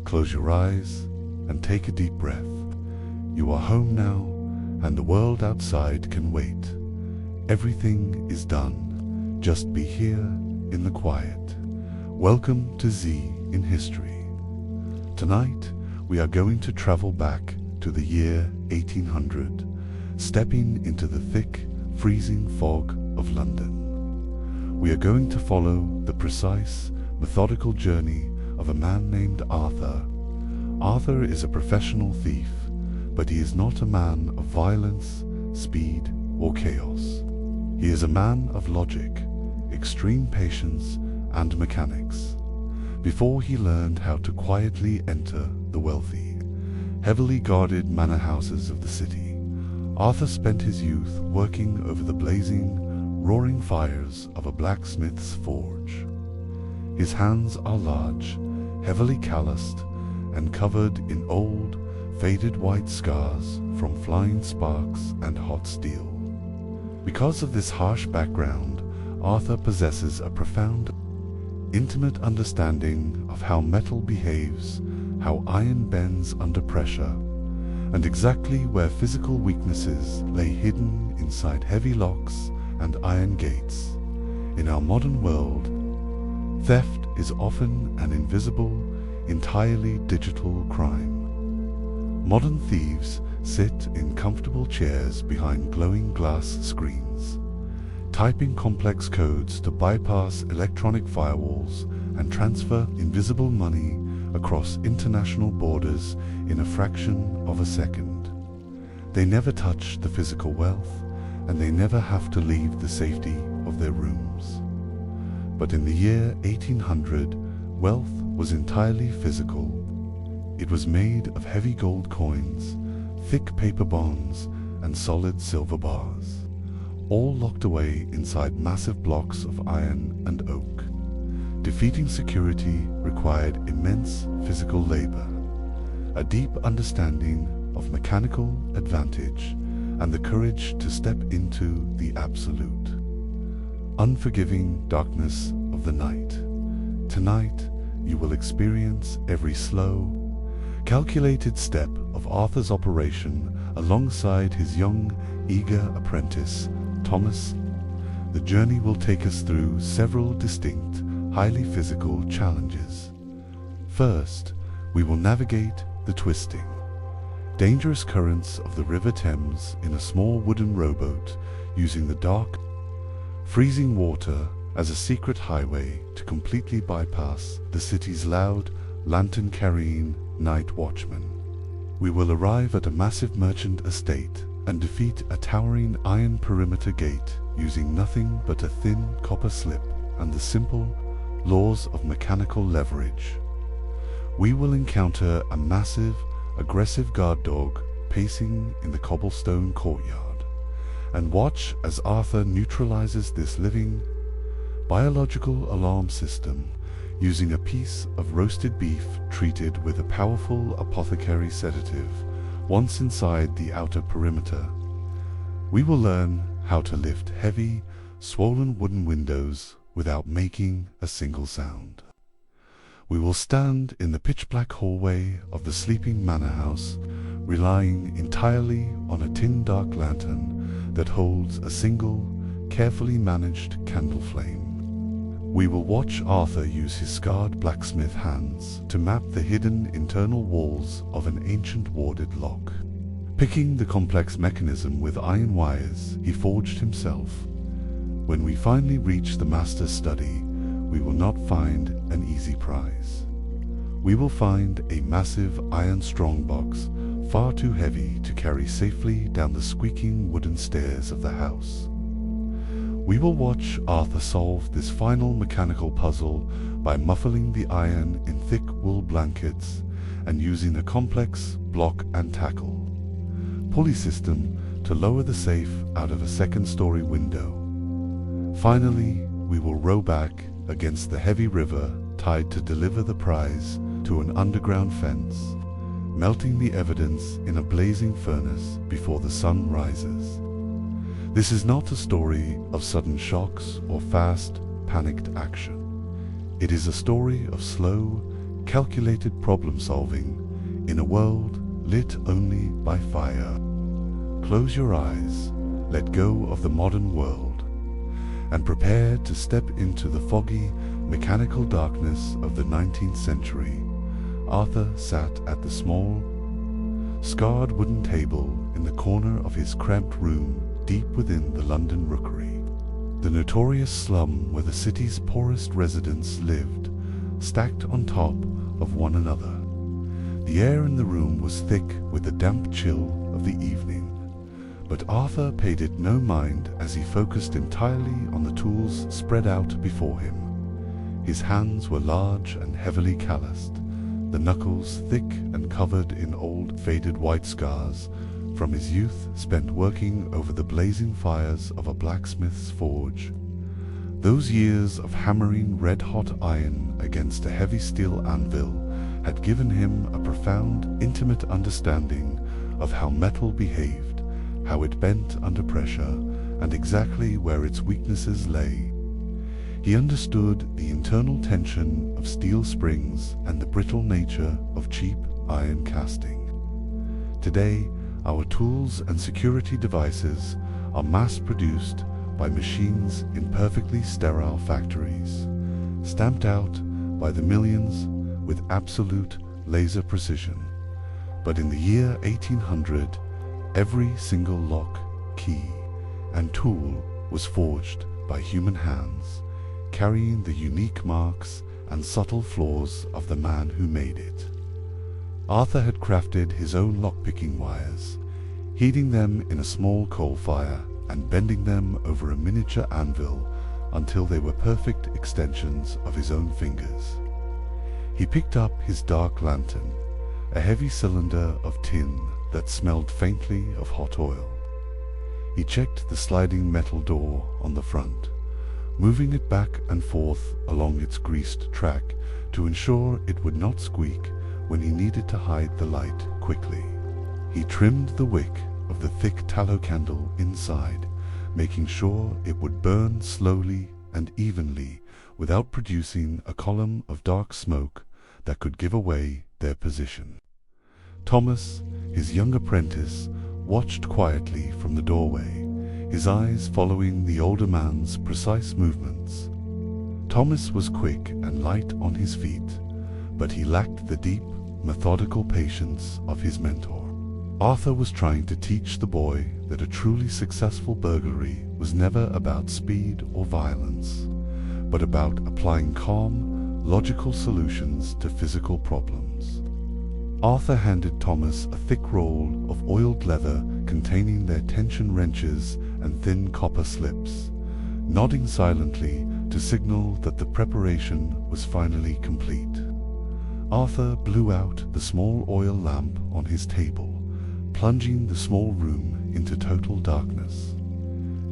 Close your eyes and take a deep breath. You are home now, and the world outside can wait. Everything is done. Just be here in the quiet. Welcome to Z in History. Tonight, we are going to travel back to the year 1800, stepping into the thick, freezing fog of London. We are going to follow the precise, methodical journey of a man named Arthur. Arthur is a professional thief, but he is not a man of violence, speed, or chaos. He is a man of logic, extreme patience, and mechanics. Before he learned how to quietly enter the wealthy, heavily guarded manor houses of the city, Arthur spent his youth working over the blazing, roaring fires of a blacksmith's forge. His hands are large, heavily calloused, and covered in old, faded white scars from flying sparks and hot steel. Because of this harsh background, Arthur possesses a profound, intimate understanding of how metal behaves, how iron bends under pressure, and exactly where physical weaknesses lay hidden inside heavy locks and iron gates. In our modern world, theft is often an invisible, entirely digital crime. Modern thieves sit in comfortable chairs behind glowing glass screens, typing complex codes to bypass electronic firewalls and transfer invisible money across international borders in a fraction of a second. They never touch the physical wealth, and they never have to leave the safety of their rooms. But in the year 1800, wealth was entirely physical. It was made of heavy gold coins, thick paper bonds, and solid silver bars, all locked away inside massive blocks of iron and oak. Defeating security required immense physical labor, a deep understanding of mechanical advantage, and the courage to step into the absolute, unforgiving darkness of the night. Tonight, you will experience every slow, calculated step of Arthur's operation alongside his young, eager apprentice, Thomas. The journey will take us through several distinct, highly physical challenges. First, we will navigate the twisting, dangerous currents of the River Thames in a small wooden rowboat, using the dark, freezing water as a secret highway to completely bypass the city's loud, lantern-carrying night watchmen. We will arrive at a massive merchant estate and defeat a towering iron perimeter gate using nothing but a thin copper slip and the simple laws of mechanical leverage. We will encounter a massive, aggressive guard dog pacing in the cobblestone courtyard, and watch as Arthur neutralizes this living, biological alarm system using a piece of roasted beef treated with a powerful apothecary sedative once inside the outer perimeter. We will learn how to lift heavy, swollen wooden windows without making a single sound. We will stand in the pitch-black hallway of the sleeping manor house, relying entirely on a tin dark lantern that holds a single, carefully managed candle flame. We will watch Arthur use his scarred blacksmith hands to map the hidden internal walls of an ancient warded lock, picking the complex mechanism with iron wires he forged himself. When we finally reach the master's study, we will not find an easy prize. We will find a massive iron strongbox, far too heavy to carry safely down the squeaking wooden stairs of the house. We will watch Arthur solve this final mechanical puzzle by muffling the iron in thick wool blankets and using a complex block and tackle pulley system to lower the safe out of a second-story window. Finally, we will row back against the heavy river tide to deliver the prize to an underground fence, melting the evidence in a blazing furnace before the sun rises. This is not a story of sudden shocks or fast, panicked action. It is a story of slow, calculated problem-solving in a world lit only by fire. Close your eyes, let go of the modern world, and prepare to step into the foggy, mechanical darkness of the 19th century. Arthur sat at the small, scarred wooden table in the corner of his cramped room deep within the London Rookery, the notorious slum where the city's poorest residents lived, stacked on top of one another. The air in the room was thick with the damp chill of the evening, but Arthur paid it no mind as he focused entirely on the tools spread out before him. His hands were large and heavily calloused, the knuckles thick and covered in old, faded white scars from his youth spent working over the blazing fires of a blacksmith's forge. Those years of hammering red-hot iron against a heavy steel anvil had given him a profound, intimate understanding of how metal behaved, how it bent under pressure, and exactly where its weaknesses lay. He understood the internal tension of steel springs and the brittle nature of cheap iron casting. Today, our tools and security devices are mass-produced by machines in perfectly sterile factories, stamped out by the millions with absolute laser precision. But in the year 1800, every single lock, key, and tool was forged by human hands, carrying the unique marks and subtle flaws of the man who made it. Arthur had crafted his own lockpicking wires, heating them in a small coal fire and bending them over a miniature anvil until they were perfect extensions of his own fingers. He picked up his dark lantern, a heavy cylinder of tin that smelled faintly of hot oil. He checked the sliding metal door on the front, moving it back and forth along its greased track to ensure it would not squeak when he needed to hide the light quickly. He trimmed the wick of the thick tallow candle inside, making sure it would burn slowly and evenly without producing a column of dark smoke that could give away their position. Thomas, his young apprentice, watched quietly from the doorway, his eyes following the older man's precise movements. Thomas was quick and light on his feet, but he lacked the deep, methodical patience of his mentor. Arthur was trying to teach the boy that a truly successful burglary was never about speed or violence, but about applying calm, logical solutions to physical problems. Arthur handed Thomas a thick roll of oiled leather containing their tension wrenches and thin copper slips, nodding silently to signal that the preparation was finally complete. Arthur blew out the small oil lamp on his table, plunging the small room into total darkness.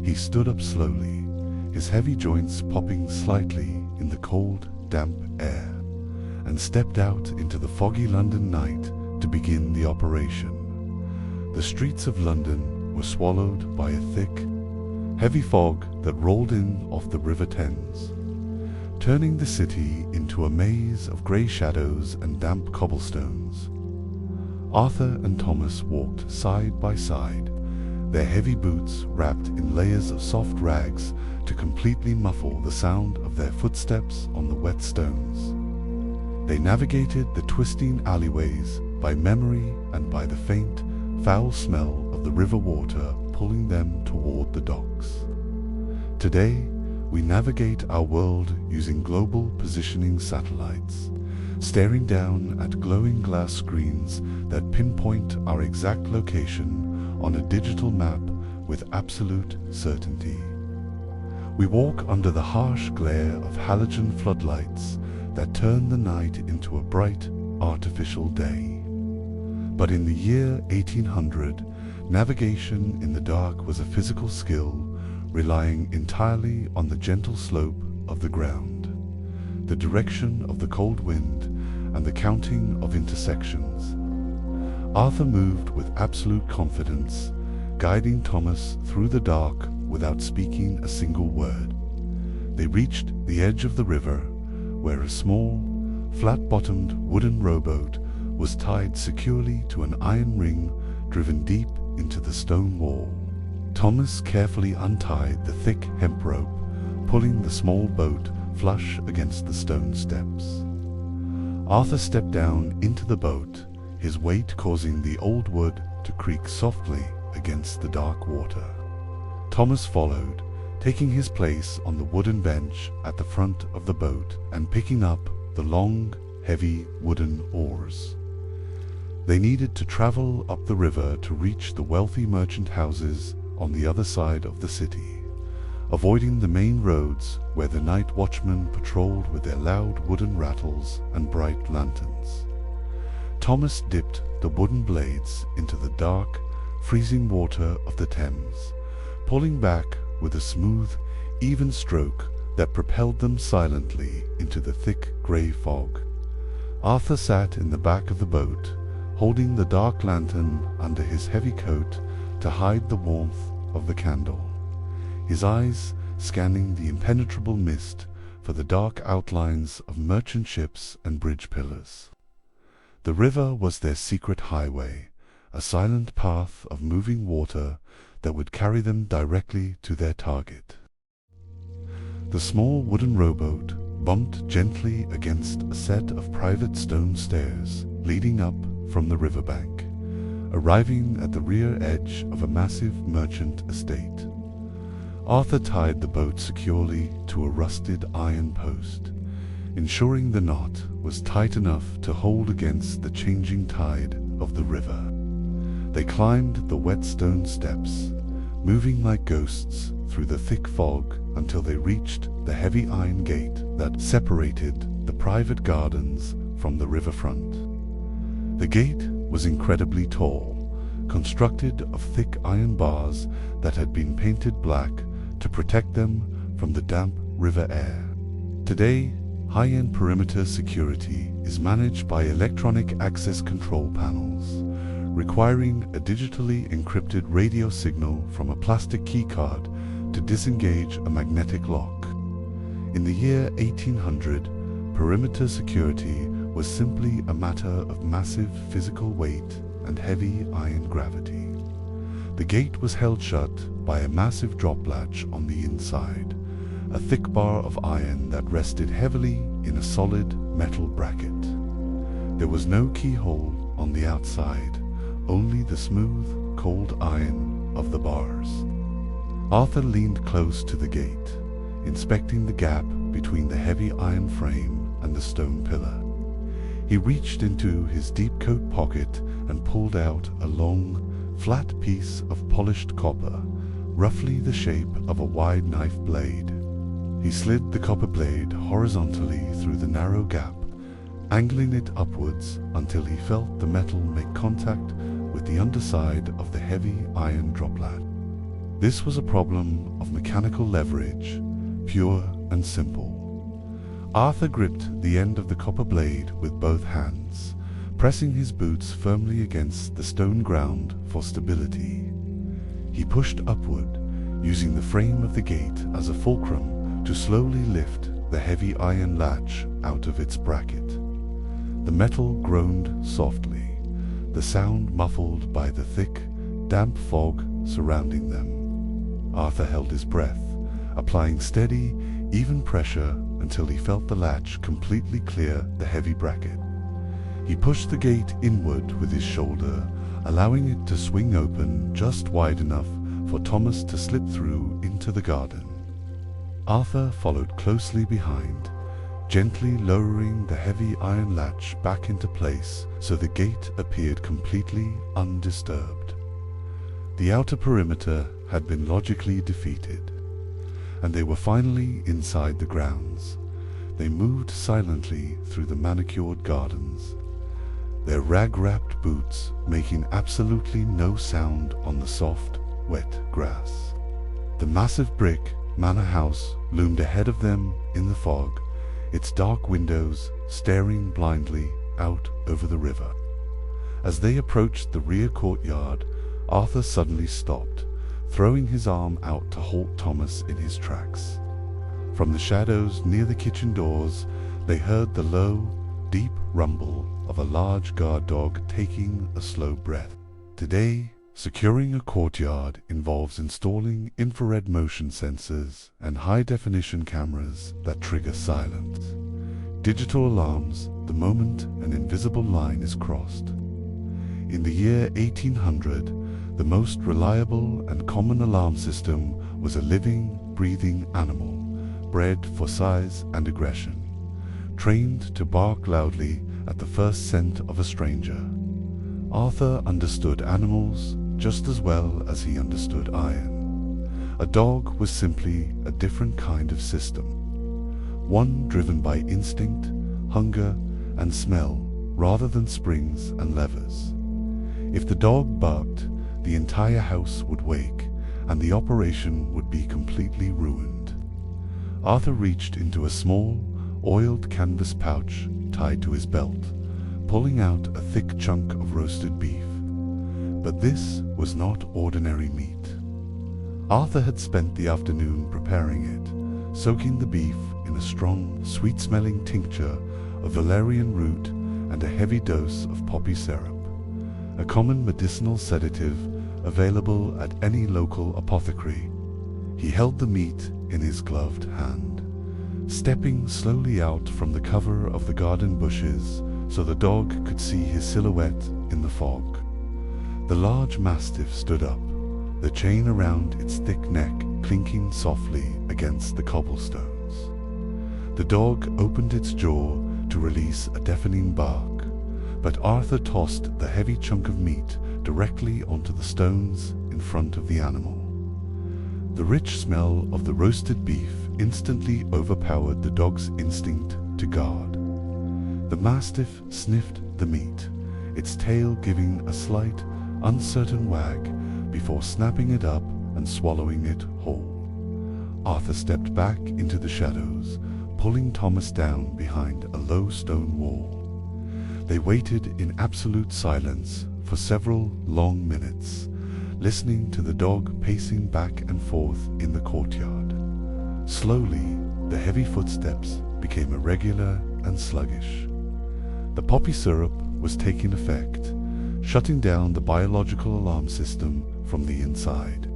He stood up slowly, his heavy joints popping slightly in the cold, damp air, and stepped out into the foggy London night to begin the operation. The streets of London were swallowed by a thick, heavy fog that rolled in off the River Thames, turning the city into a maze of grey shadows and damp cobblestones. Arthur and Thomas walked side by side, their heavy boots wrapped in layers of soft rags to completely muffle the sound of their footsteps on the wet stones. They navigated the twisting alleyways by memory and by the faint, foul smell of the river water pulling them toward the docks. Today, we navigate our world using global positioning satellites, staring down at glowing glass screens that pinpoint our exact location on a digital map with absolute certainty. We walk under the harsh glare of halogen floodlights that turn the night into a bright, artificial day. But in the year 1800, navigation in the dark was a physical skill relying entirely on the gentle slope of the ground, the direction of the cold wind, and the counting of intersections. Arthur moved with absolute confidence, guiding Thomas through the dark without speaking a single word. They reached the edge of the river, where a small, flat-bottomed wooden rowboat was tied securely to an iron ring driven deep into the stone wall. Thomas carefully untied the thick hemp rope, pulling the small boat flush against the stone steps. Arthur stepped down into the boat, his weight causing the old wood to creak softly against the dark water. Thomas followed, taking his place on the wooden bench at the front of the boat and picking up the long, heavy wooden oars. They needed to travel up the river to reach the wealthy merchant houses on the other side of the city, avoiding the main roads where the night watchmen patrolled with their loud wooden rattles and bright lanterns. Thomas dipped the wooden blades into the dark, freezing water of the Thames, pulling back with a smooth, even stroke that propelled them silently into the thick grey fog. Arthur sat in the back of the boat, holding the dark lantern under his heavy coat to hide the warmth of the candle, his eyes scanning the impenetrable mist for the dark outlines of merchant ships and bridge pillars. The river was their secret highway, a silent path of moving water that would carry them directly to their target. The small wooden rowboat bumped gently against a set of private stone stairs leading up from the riverbank, arriving at the rear edge of a massive merchant estate. Arthur tied the boat securely to a rusted iron post, ensuring the knot was tight enough to hold against the changing tide of the river. They climbed the wet stone steps, moving like ghosts through the thick fog until they reached the heavy iron gate that separated the private gardens from the riverfront. The gate was incredibly tall, constructed of thick iron bars that had been painted black to protect them from the damp river air. Today, high-end perimeter security is managed by electronic access control panels, requiring a digitally encrypted radio signal from a plastic keycard to disengage a magnetic lock. In the year 1800, perimeter security was simply a matter of massive physical weight and heavy iron gravity. The gate was held shut by a massive drop latch on the inside, a thick bar of iron that rested heavily in a solid metal bracket. There was no keyhole on the outside, only the smooth, cold iron of the bars. Arthur leaned close to the gate, inspecting the gap between the heavy iron frame and the stone pillar. He reached into his deep coat pocket and pulled out a long, flat piece of polished copper, roughly the shape of a wide knife blade. He slid the copper blade horizontally through the narrow gap, angling it upwards until he felt the metal make contact with the underside of the heavy iron droplet. This was a problem of mechanical leverage, pure and simple. Arthur gripped the end of the copper blade with both hands, pressing his boots firmly against the stone ground for stability. He pushed upward, using the frame of the gate as a fulcrum to slowly lift the heavy iron latch out of its bracket. The metal groaned softly, the sound muffled by the thick, damp fog surrounding them. Arthur held his breath, applying steady, even pressure until he felt the latch completely clear the heavy bracket. He pushed the gate inward with his shoulder, allowing it to swing open just wide enough for Thomas to slip through into the garden. Arthur followed closely behind, gently lowering the heavy iron latch back into place so the gate appeared completely undisturbed. The outer perimeter had been logically defeated, and they were finally inside the grounds. They moved silently through the manicured gardens, their rag-wrapped boots making absolutely no sound on the soft, wet grass. The massive brick manor house loomed ahead of them in the fog, its dark windows staring blindly out over the river. As they approached the rear courtyard, Arthur suddenly stopped, throwing his arm out to halt Thomas in his tracks. From the shadows near the kitchen doors, they heard the low, deep rumble of a large guard dog taking a slow breath. Today, securing a courtyard involves installing infrared motion sensors and high-definition cameras that trigger silence. Digital alarms the moment an invisible line is crossed. In the year 1800, the most reliable and common alarm system was a living, breathing animal, bred for size and aggression, trained to bark loudly at the first scent of a stranger. Arthur understood animals just as well as he understood iron. A dog was simply a different kind of system, one driven by instinct, hunger, and smell rather than springs and levers. If the dog barked, the entire house would wake, and the operation would be completely ruined. Arthur reached into a small, oiled canvas pouch tied to his belt, pulling out a thick chunk of roasted beef. But this was not ordinary meat. Arthur had spent the afternoon preparing it, soaking the beef in a strong, sweet-smelling tincture of valerian root and a heavy dose of poppy syrup, a common medicinal sedative available at any local apothecary. He held the meat in his gloved hand, stepping slowly out from the cover of the garden bushes so the dog could see his silhouette in the fog. The large mastiff stood up, the chain around its thick neck clinking softly against the cobblestones. The dog opened its jaw to release a deafening bark, but Arthur tossed the heavy chunk of meat directly onto the stones in front of the animal. The rich smell of the roasted beef instantly overpowered the dog's instinct to guard. The mastiff sniffed the meat, its tail giving a slight, uncertain wag before snapping it up and swallowing it whole. Arthur stepped back into the shadows, pulling Thomas down behind a low stone wall. They waited in absolute silence for several long minutes, listening to the dog pacing back and forth in the courtyard. Slowly, the heavy footsteps became irregular and sluggish. The poppy syrup was taking effect, shutting down the biological alarm system from the inside.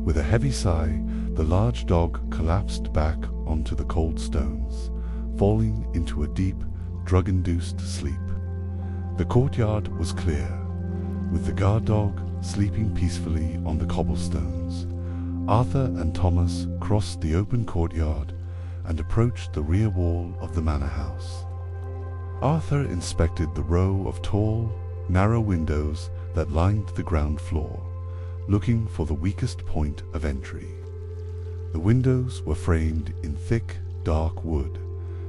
With a heavy sigh, the large dog collapsed back onto the cold stones, falling into a deep, drug-induced sleep. The courtyard was clear, with the guard dog sleeping peacefully on the cobblestones. Arthur and Thomas crossed the open courtyard and approached the rear wall of the manor house. Arthur inspected the row of tall, narrow windows that lined the ground floor, looking for the weakest point of entry. The windows were framed in thick, dark wood,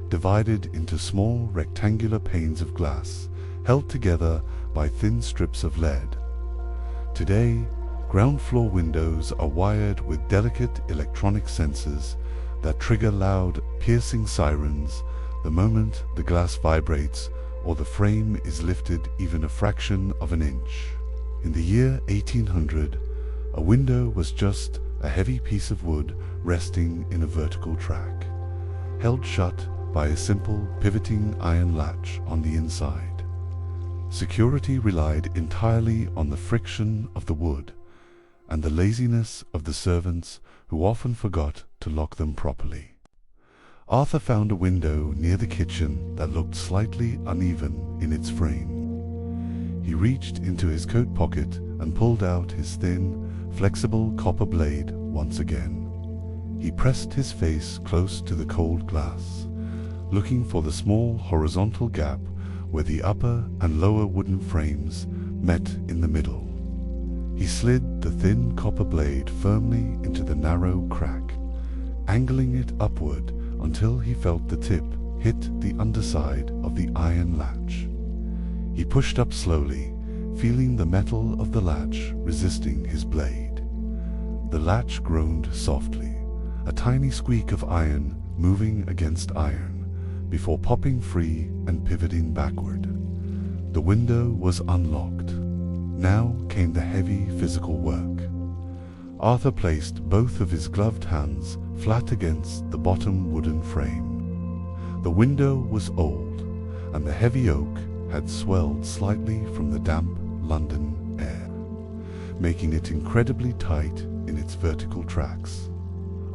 divided into small rectangular panes of glass, held together by thin strips of lead. Today, ground floor windows are wired with delicate electronic sensors that trigger loud, piercing sirens the moment the glass vibrates or the frame is lifted even a fraction of an inch. In the year 1800, a window was just a heavy piece of wood resting in a vertical track, held shut by a simple pivoting iron latch on the inside. Security relied entirely on the friction of the wood and the laziness of the servants who often forgot to lock them properly. Arthur found a window near the kitchen that looked slightly uneven in its frame. He reached into his coat pocket and pulled out his thin, flexible copper blade once again. He pressed his face close to the cold glass, looking for the small horizontal gap where the upper and lower wooden frames met in the middle. He slid the thin copper blade firmly into the narrow crack, angling it upward until he felt the tip hit the underside of the iron latch. He pushed up slowly, feeling the metal of the latch resisting his blade. The latch groaned softly, a tiny squeak of iron moving against iron, before popping free and pivoting backward. The window was unlocked. Now came the heavy physical work. Arthur placed both of his gloved hands flat against the bottom wooden frame. The window was old, and the heavy oak had swelled slightly from the damp London air, making it incredibly tight in its vertical tracks.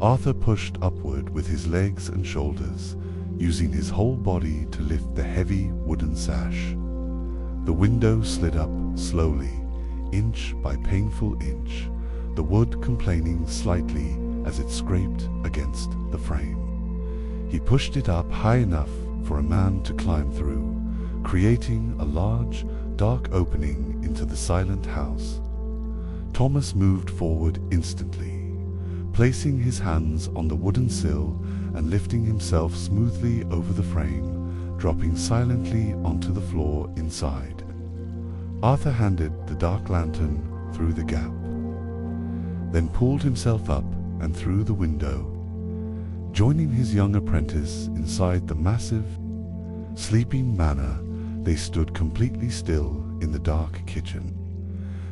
Arthur pushed upward with his legs and shoulders, using his whole body to lift the heavy wooden sash. The window slid up slowly, inch by painful inch, the wood complaining slightly as it scraped against the frame. He pushed it up high enough for a man to climb through, creating a large, dark opening into the silent house. Thomas moved forward instantly, placing his hands on the wooden sill and lifting himself smoothly over the frame, dropping silently onto the floor inside. Arthur handed the dark lantern through the gap, then pulled himself up and through the window, joining his young apprentice inside the massive, sleeping manor. They stood completely still in the dark kitchen,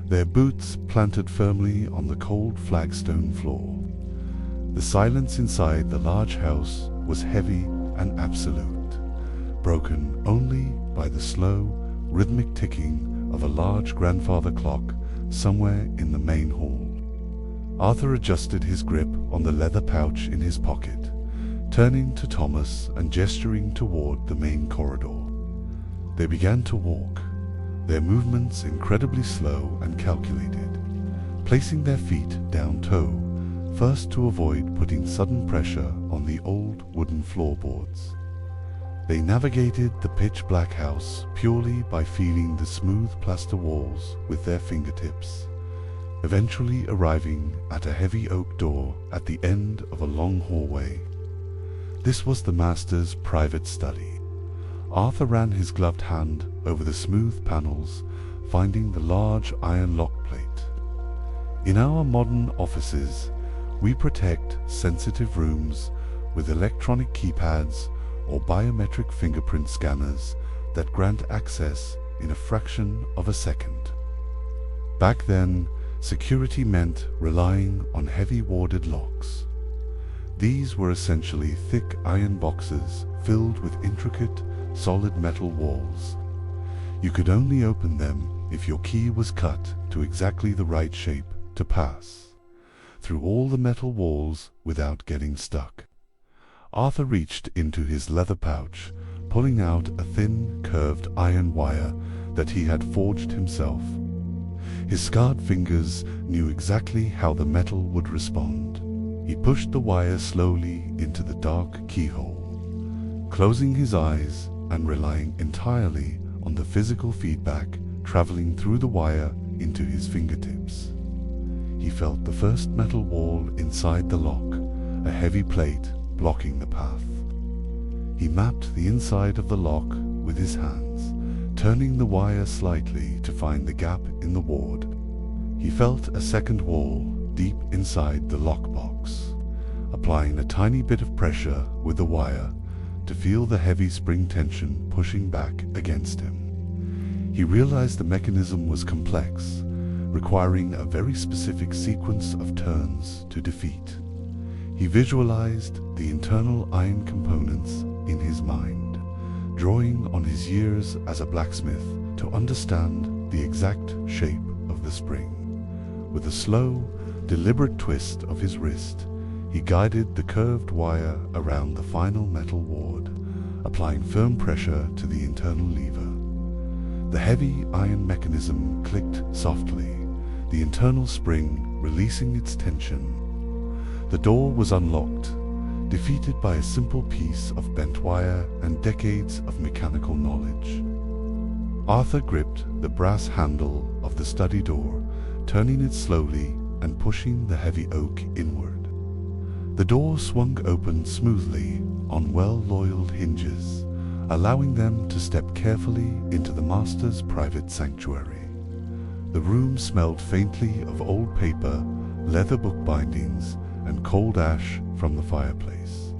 their boots planted firmly on the cold flagstone floor. The silence inside the large house was heavy and absolute, broken only by the slow, rhythmic ticking of a large grandfather clock somewhere in the main hall. Arthur adjusted his grip on the leather pouch in his pocket, turning to Thomas and gesturing toward the main corridor. They began to walk, their movements incredibly slow and calculated, placing their feet down toe, first to avoid putting sudden pressure on the old wooden floorboards. They navigated the pitch-black house purely by feeling the smooth plaster walls with their fingertips, eventually arriving at a heavy oak door at the end of a long hallway. This was the master's private study. Arthur ran his gloved hand over the smooth panels, finding the large iron lock plate. In our modern offices, we protect sensitive rooms with electronic keypads or biometric fingerprint scanners that grant access in a fraction of a second. Back then, security meant relying on heavy warded locks. These were essentially thick iron boxes filled with intricate, solid metal walls. You could only open them if your key was cut to exactly the right shape to pass through all the metal walls without getting stuck. Arthur reached into his leather pouch, pulling out a thin, curved iron wire that he had forged himself. His scarred fingers knew exactly how the metal would respond. He pushed the wire slowly into the dark keyhole, closing his eyes and relying entirely on the physical feedback traveling through the wire into his fingertips. He felt the first metal wall inside the lock, a heavy plate blocking the path. He mapped the inside of the lock with his hands, turning the wire slightly to find the gap in the ward. He felt a second wall deep inside the lockbox, applying a tiny bit of pressure with the wire to feel the heavy spring tension pushing back against him. He realized the mechanism was complex, requiring a very specific sequence of turns to defeat. He visualized the internal iron components in his mind, drawing on his years as a blacksmith to understand the exact shape of the spring. With a slow, deliberate twist of his wrist, he guided the curved wire around the final metal ward, applying firm pressure to the internal lever. The heavy iron mechanism clicked softly, the internal spring releasing its tension. The door was unlocked, defeated by a simple piece of bent wire and decades of mechanical knowledge. Arthur gripped the brass handle of the study door, turning it slowly and pushing the heavy oak inward. The door swung open smoothly on well-oiled hinges, allowing them to step carefully into the master's private sanctuary. The room smelled faintly of old paper, leather book bindings, and cold ash from the fireplace.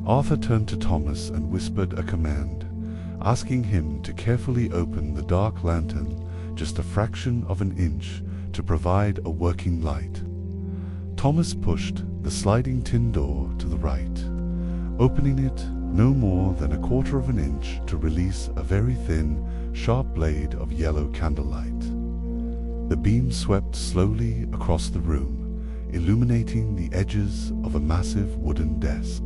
Arthur turned to Thomas and whispered a command, asking him to carefully open the dark lantern just a fraction of an inch to provide a working light. Thomas pushed the sliding tin door to the right, opening it no more than a quarter of an inch to release a very thin, sharp blade of yellow candlelight. The beam swept slowly across the room, illuminating the edges of a massive wooden desk,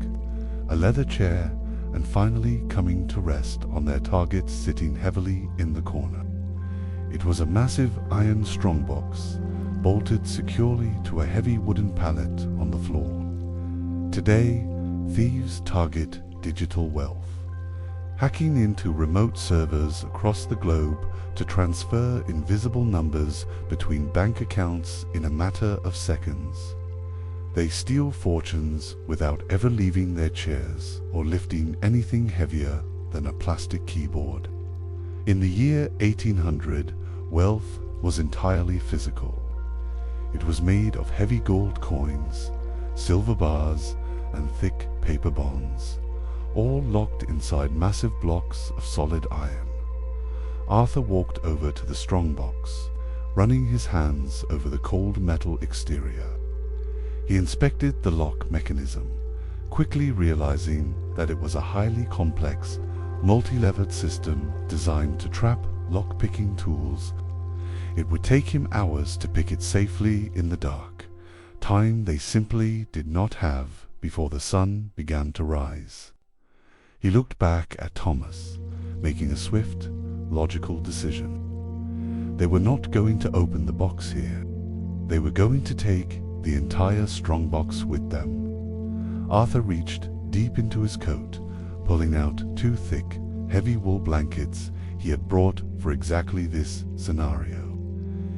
a leather chair, and finally coming to rest on their target sitting heavily in the corner. It was a massive iron strongbox, bolted securely to a heavy wooden pallet on the floor. Today, thieves target digital wealth, hacking into remote servers across the globe to transfer invisible numbers between bank accounts in a matter of seconds. They steal fortunes without ever leaving their chairs or lifting anything heavier than a plastic keyboard. In the year 1800, wealth was entirely physical. It was made of heavy gold coins, silver bars, and thick paper bonds, all locked inside massive blocks of solid iron. Arthur walked over to the strongbox, running his hands over the cold metal exterior. He inspected the lock mechanism, quickly realizing that it was a highly complex, multi-levered system designed to trap lock-picking tools. It would take him hours to pick it safely in the dark, time they simply did not have before the sun began to rise. He looked back at Thomas, making a swift, logical decision. They were not going to open the box here. They were going to take the entire strongbox with them. Arthur reached deep into his coat, pulling out 2 thick, heavy wool blankets he had brought for exactly this scenario.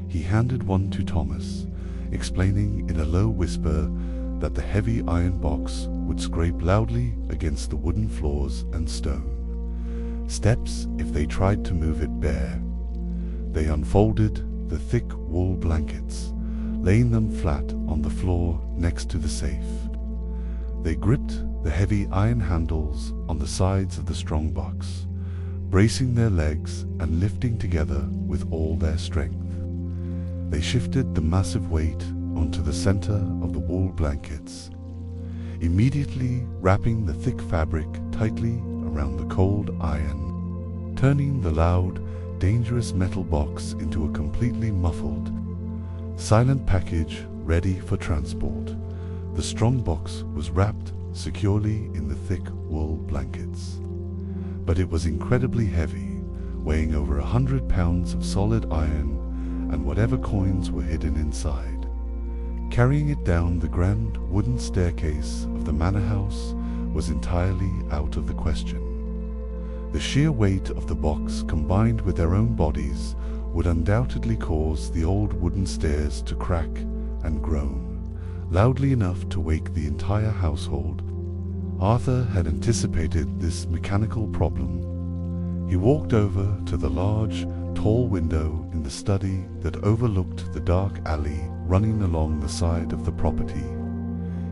He handed one to Thomas, explaining in a low whisper that the heavy iron box would scrape loudly against the wooden floors and stone steps if they tried to move it bare. They unfolded the thick wool blankets, laying them flat on the floor next to the safe. They gripped the heavy iron handles on the sides of the strongbox, bracing their legs and lifting together with all their strength. They shifted the massive weight onto the center of the wool blankets, immediately wrapping the thick fabric tightly around the cold iron, turning the loud, dangerous metal box into a completely muffled, silent package ready for transport. The strongbox was wrapped securely in the thick wool blankets. But it was incredibly heavy, weighing over 100 pounds of solid iron and whatever coins were hidden inside. Carrying it down the grand wooden staircase of the manor house was entirely out of the question. The sheer weight of the box combined with their own bodies would undoubtedly cause the old wooden stairs to crack and groan, loudly enough to wake the entire household. Arthur had anticipated this mechanical problem. He walked over to the large, tall window in the study that overlooked the dark alley running along the side of the property.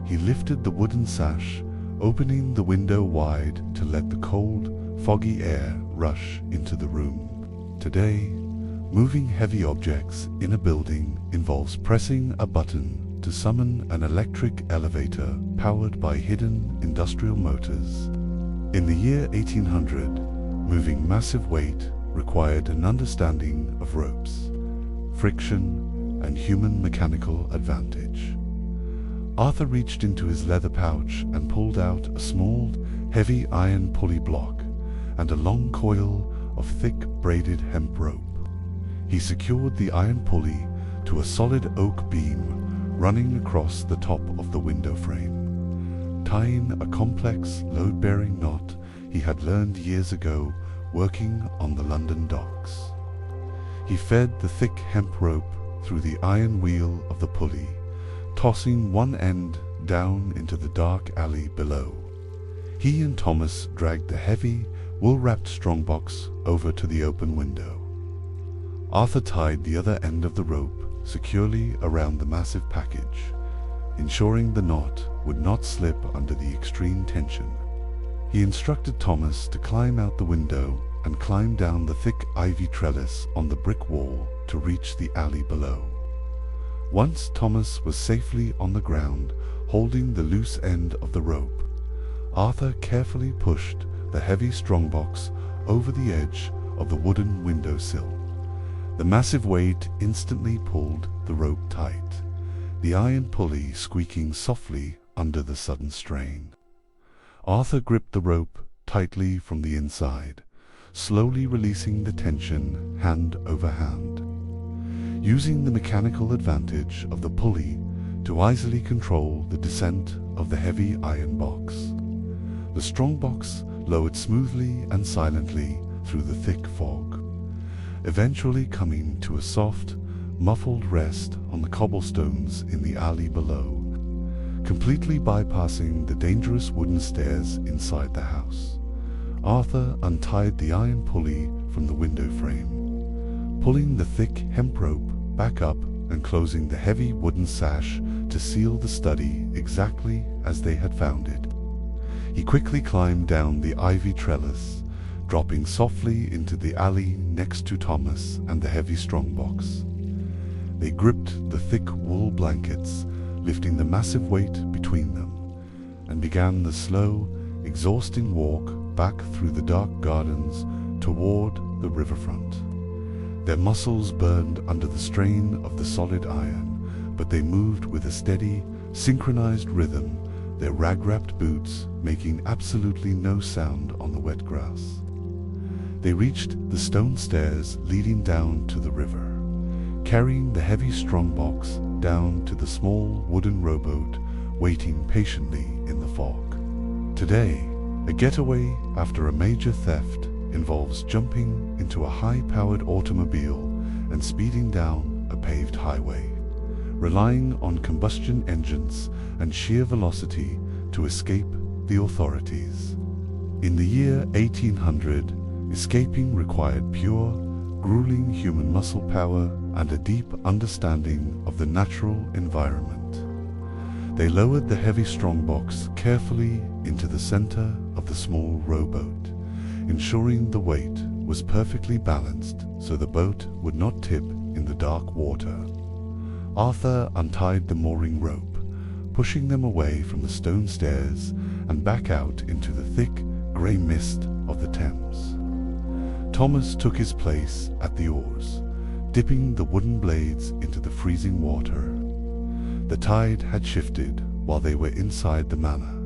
He lifted the wooden sash, opening the window wide to let the cold, foggy air rush into the room. Today, moving heavy objects in a building involves pressing a button to summon an electric elevator powered by hidden industrial motors. In the year 1800, moving massive weight required an understanding of ropes, friction, and human mechanical advantage. Arthur reached into his leather pouch and pulled out a small, heavy iron pulley block and a long coil of thick braided hemp rope. He secured the iron pulley to a solid oak beam running across the top of the window frame, tying a complex load-bearing knot he had learned years ago working on the London docks. He fed the thick hemp rope through the iron wheel of the pulley, tossing one end down into the dark alley below. He and Thomas dragged the heavy, wool-wrapped strongbox over to the open window. Arthur tied the other end of the rope securely around the massive package, ensuring the knot would not slip under the extreme tension. He instructed Thomas to climb out the window and climb down the thick ivy trellis on the brick wall to reach the alley below. Once Thomas was safely on the ground, holding the loose end of the rope, Arthur carefully pushed the heavy strongbox over the edge of the wooden windowsill. The massive weight instantly pulled the rope tight, the iron pulley squeaking softly under the sudden strain. Arthur gripped the rope tightly from the inside, slowly releasing the tension hand over hand. Using the mechanical advantage of the pulley to easily control the descent of the heavy iron box, the strong box lowered smoothly and silently through the thick fog, eventually coming to a soft, muffled rest on the cobblestones in the alley below, completely bypassing the dangerous wooden stairs inside the house. Arthur untied the iron pulley from the window frame, pulling the thick hemp rope back up and closing the heavy wooden sash to seal the study exactly as they had found it. He quickly climbed down the ivy trellis, dropping softly into the alley next to Thomas and the heavy strongbox. They gripped the thick wool blankets, lifting the massive weight between them, and began the slow, exhausting walk back through the dark gardens toward the riverfront. Their muscles burned under the strain of the solid iron, but they moved with a steady, synchronized rhythm, their rag-wrapped boots making absolutely no sound on the wet grass. They reached the stone stairs leading down to the river, carrying the heavy strongbox down to the small wooden rowboat waiting patiently in the fog. Today, a getaway after a major theft involves jumping into a high-powered automobile and speeding down a paved highway, relying on combustion engines and sheer velocity to escape the authorities. In the year 1800, escaping required pure, grueling human muscle power and a deep understanding of the natural environment. They lowered the heavy strongbox carefully into the center of the small rowboat, ensuring the weight was perfectly balanced so the boat would not tip in the dark water. Arthur untied the mooring rope, pushing them away from the stone stairs and back out into the thick, grey mist of the Thames. Thomas took his place at the oars, dipping the wooden blades into the freezing water. The tide had shifted while they were inside the manor,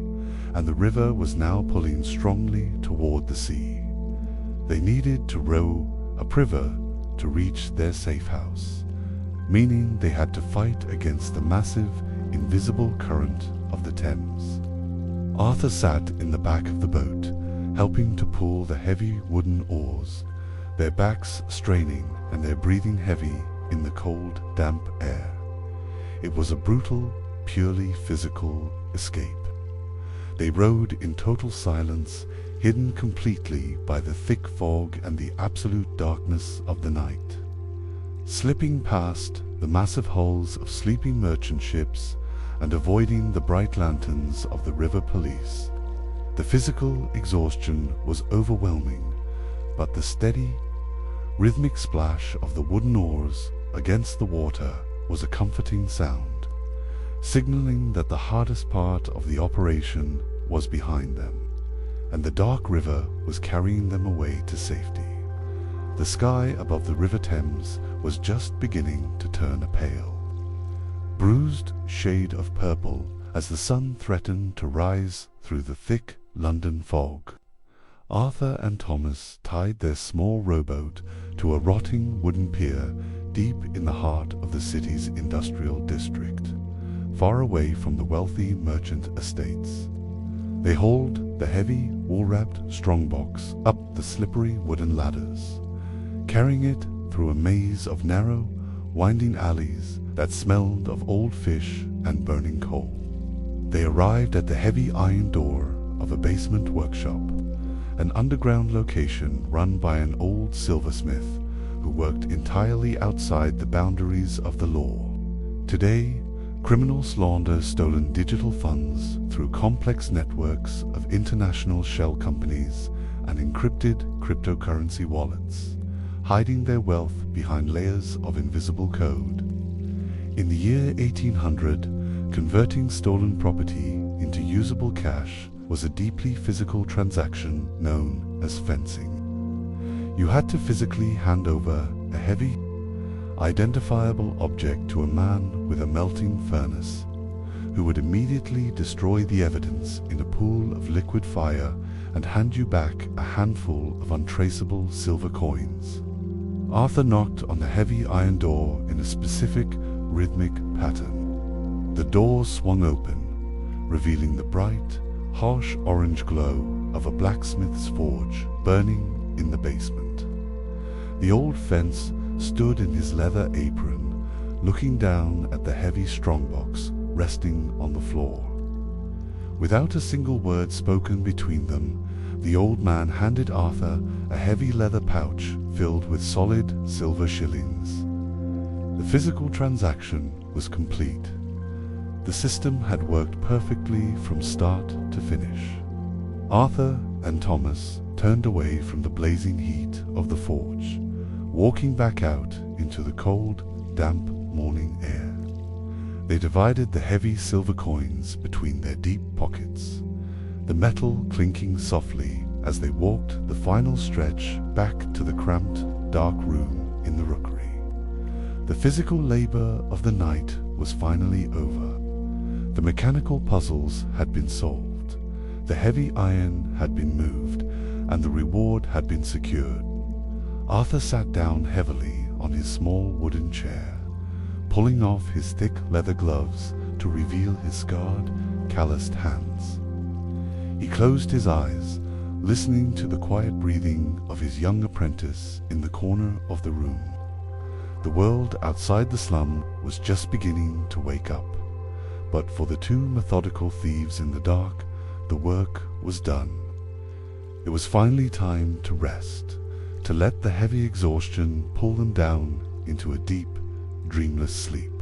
and the river was now pulling strongly toward the sea. They needed to row upriver to reach their safe house, meaning they had to fight against the massive, invisible current of the Thames. Arthur sat in the back of the boat, helping to pull the heavy wooden oars, their backs straining and their breathing heavy in the cold, damp air. It was a brutal, purely physical escape. They rowed in total silence, hidden completely by the thick fog and the absolute darkness of the night. Slipping past the massive hulls of sleeping merchant ships and avoiding the bright lanterns of the river police, the physical exhaustion was overwhelming, but the steady, rhythmic splash of the wooden oars against the water was a comforting sound, signaling that the hardest part of the operation was behind them, and the dark river was carrying them away to safety. The sky above the River Thames was just beginning to turn a pale, bruised shade of purple as the sun threatened to rise through the thick London fog. Arthur and Thomas tied their small rowboat to a rotting wooden pier deep in the heart of the city's industrial district, far away from the wealthy merchant estates. They hauled the heavy, wool-wrapped strongbox up the slippery wooden ladders, carrying it through a maze of narrow, winding alleys that smelled of old fish and burning coal. They arrived at the heavy iron door of a basement workshop, an underground location run by an old silversmith who worked entirely outside the boundaries of the law. Today, criminals launder stolen digital funds through complex networks of international shell companies and encrypted cryptocurrency wallets, hiding their wealth behind layers of invisible code. In the year 1800, converting stolen property into usable cash was a deeply physical transaction known as fencing. You had to physically hand over a heavy, identifiable object to a man with a melting furnace, who would immediately destroy the evidence in a pool of liquid fire and hand you back a handful of untraceable silver coins. Arthur knocked on the heavy iron door in a specific, rhythmic pattern. The door swung open, revealing the bright, harsh orange glow of a blacksmith's forge burning in the basement. The old fence stood in his leather apron, looking down at the heavy strongbox resting on the floor. Without a single word spoken between them, the old man handed Arthur a heavy leather pouch filled with solid silver shillings. The physical transaction was complete. The system had worked perfectly from start to finish. Arthur and Thomas turned away from the blazing heat of the forge, walking back out into the cold, damp morning air. They divided the heavy silver coins between their deep pockets, the metal clinking softly as they walked the final stretch back to the cramped, dark room in the rookery. The physical labor of the night was finally over. The mechanical puzzles had been solved, the heavy iron had been moved, and the reward had been secured. Arthur sat down heavily on his small wooden chair, pulling off his thick leather gloves to reveal his scarred, calloused hands. He closed his eyes, listening to the quiet breathing of his young apprentice in the corner of the room. The world outside the slum was just beginning to wake up, but for the two methodical thieves in the dark, the work was done. It was finally time to rest, to let the heavy exhaustion pull them down into a deep, dreamless sleep.